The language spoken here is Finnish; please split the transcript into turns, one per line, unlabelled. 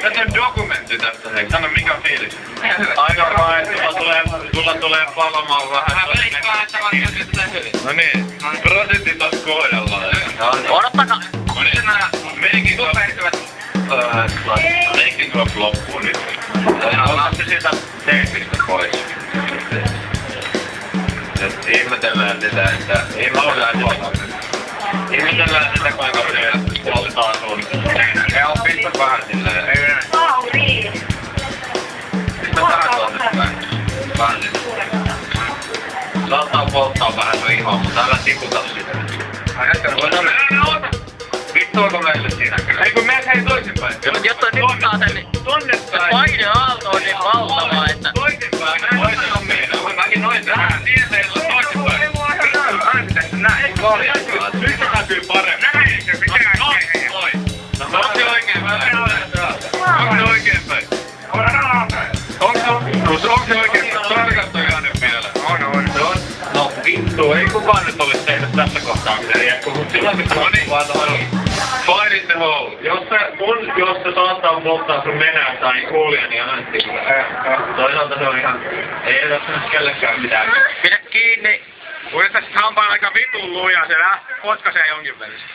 Tässä on dokumentti tästä, hei. Sano mikä on fiilis. Aika paha, sulla tulee palomaan vähän.
Mä veikkaan, että varmaan tulee hyvin.
No niin, prosentit on kohdallaan.
Odottaka!
Making of loppuu nyt. Otatko siitä teipistä pois? Et ihmetellään sitä, että ihmetellään sitä kuinka se polttaa sun. Ja on pistä vähän silleen.
Mauri!
Pistä tähän tuonne päin. Vähän silleen. Saattaa polttaa vähän sun ihoa, mutta älä tiputa sitä. Vittuako meille siinä kyllä? Ei kun meet hei toisinpäin.
Jos toi tiputtaa tän, niin se paineaalto on niin valtava, että...
Toisinpäin, toisin on meidän. Mäkin noin tähän. Siihen teillä on toisinpäin. Näin. Nyt se näkyy paremmin. Näin se pitää. Noin. No onko se oikeinpäin? Onko se oikeinpäin? Onko se oikeinpäin? Tarkastakaa nyt vielä. On. No vittu, ei kukaan nyt olisi tehnyt tässä kohtaa mitään jäkkoa, mutta silloin kun se vaan tohon fire in the hole. Jos se saattaa polttaa sun nenää tai kuulia, niin antti kyllä. Toisaalta se on ihan, ei tässä nyt kellekään mitään.
Pidä kiinni!
Uudestaan sit hampaan aika vitun luja, se potkaisee jonkin välissä.